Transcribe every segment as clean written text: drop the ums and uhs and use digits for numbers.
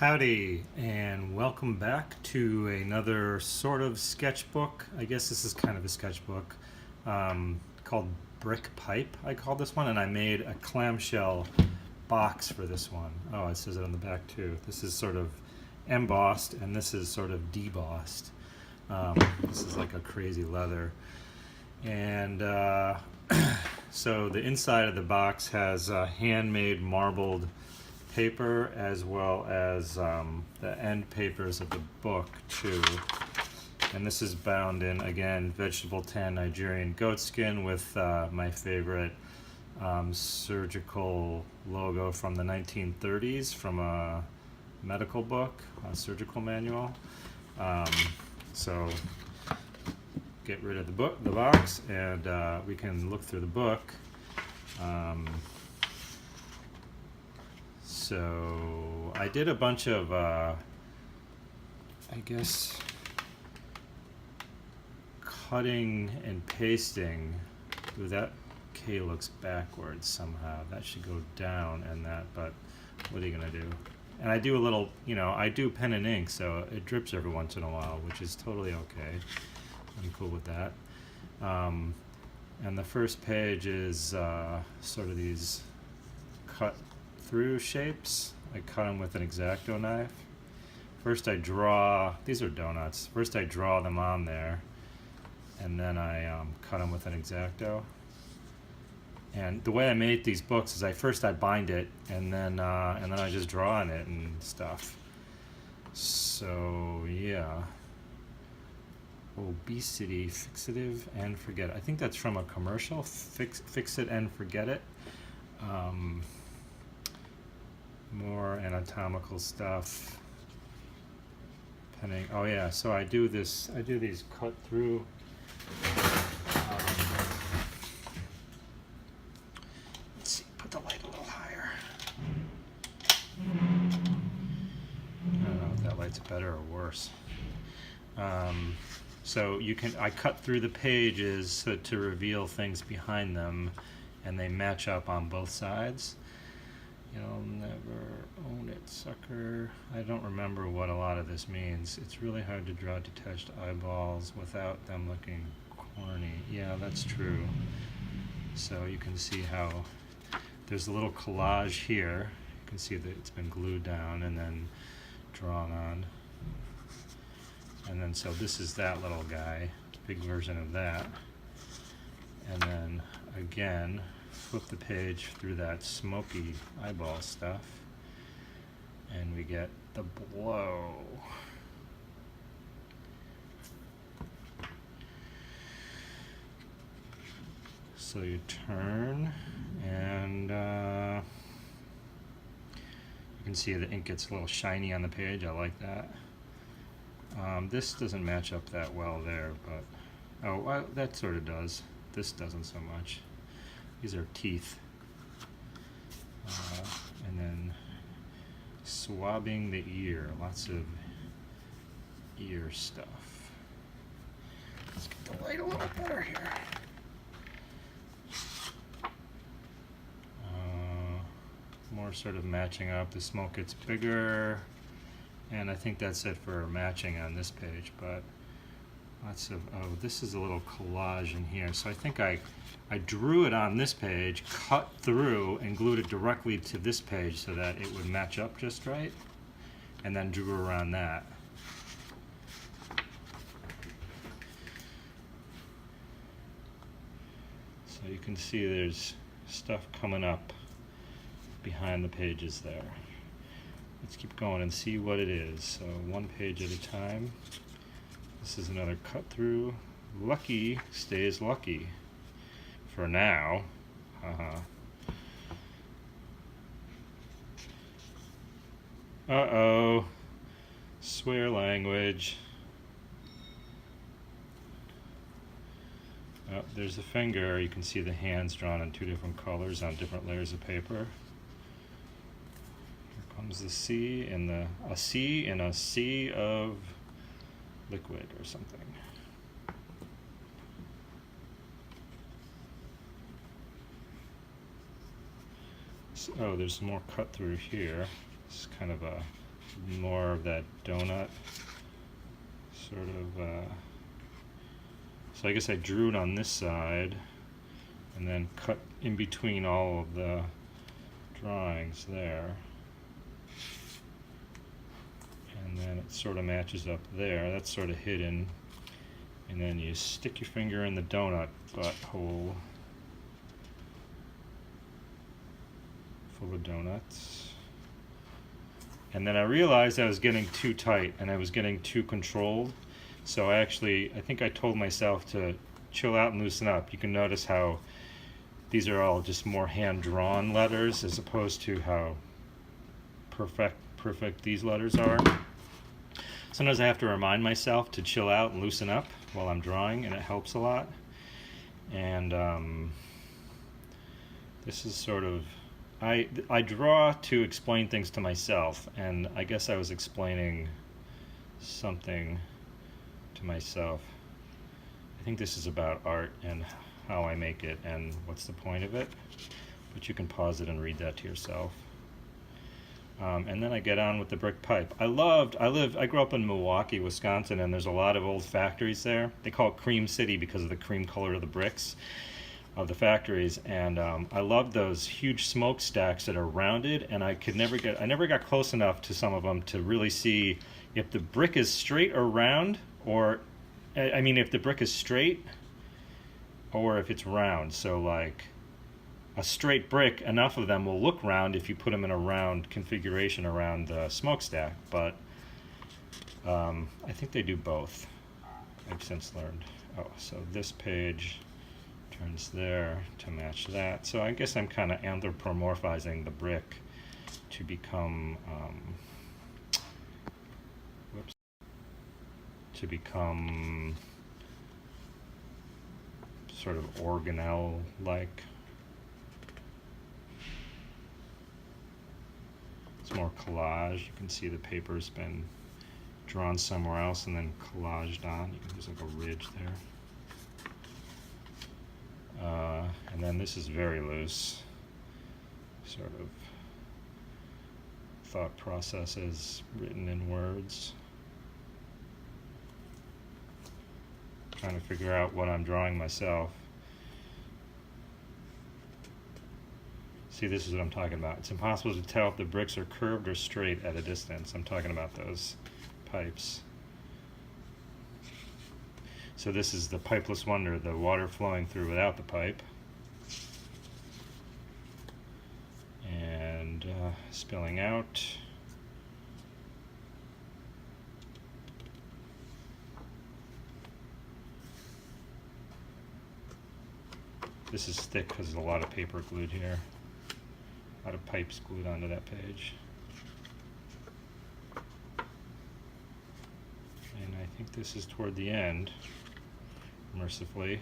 Howdy, and welcome back to another sort of sketchbook. I guess this is kind of a sketchbook called Brick Pipe, I call this one, and I made a clamshell box for this one. Oh, it says it on the back too. This is sort of embossed, and this is sort of debossed. This is like a crazy leather. And so the inside of the box has handmade marbled paper as well as the end papers of the book too. And this is bound in, again, vegetable tan Nigerian goatskin with my favorite surgical logo from the 1930s from a medical book, a surgical manual. So get rid of the box, and we can look through the book. So I did a bunch of, I guess, cutting and pasting. Ooh, that K looks backwards somehow. That should go down and that, but what are you gonna do? And I do a little, I do pen and ink, so it drips every once in a while, which is totally okay. I'm cool with that. And the first page is sort of these cut through shapes. I cut them with an X-Acto knife. First I draw, these are donuts. First I draw them on there, and then I cut them with an X-Acto. And the way I made these books is first I bind it, and then I just draw on it and stuff. So yeah. Obesity, fixative and forget it. I think that's from a commercial, fix it and forget it. More anatomical stuff. Penning. Oh yeah, so I do these cut through. Let's see, put the light a little higher. I don't know if that light's better or worse. So I cut through the pages to reveal things behind them, and they match up on both sides. You'll never own it, sucker. I don't remember what a lot of this means. It's really hard to draw detached eyeballs without them looking corny. Yeah, that's true. So you can see how there's a little collage here. You can see that it's been glued down and then drawn on. And then so this is that little guy, big version of that. And then again, flip the page through that smoky eyeball stuff, and we get the blow. So you turn, and you can see the ink gets a little shiny on the page. I like that. This doesn't match up that well there, but well, that sort of does. This doesn't so much. These are teeth. And then swabbing the ear. Lots of ear stuff. Let's get the light a little better here. More sort of matching up. The smoke gets bigger. And I think that's it for matching on this page, but lots of, oh, this is a little collage in here. So I think I drew it on this page, cut through, and glued it directly to this page so that it would match up just right, and then drew around that. So you can see there's stuff coming up behind the pages there. Let's keep going and see what it is. So one page at a time. This is another cut through. Lucky stays lucky. For now. Uh-oh. Swear language. Oh, there's the finger. You can see the hands drawn in two different colors on different layers of paper. Comes the C and a C in a sea of liquid or something. Oh, there's more cut through here. It's kind of a more of that donut sort of. So I guess I drew it on this side and then cut in between all of the drawings there. And then it sort of matches up there. That's sort of hidden. And then you stick your finger in the donut butthole full of donuts. And then I realized I was getting too tight and I was getting too controlled. So I think I told myself to chill out and loosen up. You can notice how these are all just more hand-drawn letters as opposed to how perfect these letters are. Sometimes I have to remind myself to chill out and loosen up while I'm drawing, and it helps a lot. And this is sort of, I draw to explain things to myself, and I guess I was explaining something to myself. I think this is about art and how I make it and what's the point of it, but you can pause it and read that to yourself. And then I get on with the brick pipe. I grew up in Milwaukee, Wisconsin, and there's a lot of old factories there. They call it Cream City because of the cream color of the bricks of the factories. And I loved those huge smokestacks that are rounded, and I never got close enough to some of them to really see if the brick is straight or round, or, I mean, if the brick is straight or if it's round. So like, a straight brick, enough of them will look round if you put them in a round configuration around the smokestack, but I think they do both. I've since learned. Oh, so this page turns there to match that. So I guess I'm kind of anthropomorphizing the brick to become sort of organelle-like. It's more collage. You can see the paper's been drawn somewhere else and then collaged on. There's like a ridge there. And then this is very loose. Sort of thought processes written in words. Trying to figure out what I'm drawing myself. See, this is what I'm talking about. It's impossible to tell if the bricks are curved or straight at a distance. I'm talking about those pipes. So this is the pipeless wonder, the water flowing through without the pipe. And spilling out. This is thick because there's a lot of paper glued here. A lot of pipes glued onto that page. And I think this is toward the end, mercifully.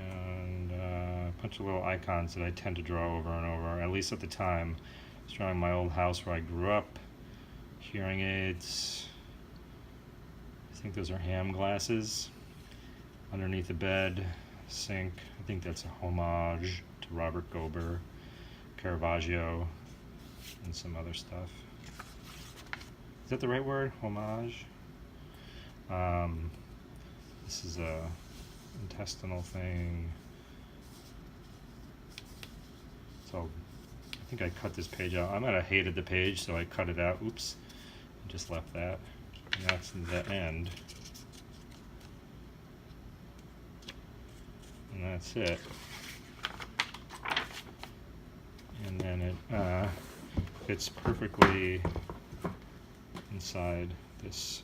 And a bunch of little icons that I tend to draw over and over, at least at the time. I was drawing my old house where I grew up, hearing aids. I think those are ham glasses. Underneath the bed, sink. I think that's a homage to Robert Gober, Caravaggio, and some other stuff. Is that the right word? Homage? This is a intestinal thing. So I think I cut this page out. I might have hated the page, so I cut it out. Oops. I just left that. And that's the end. And that's it. And then it fits perfectly inside this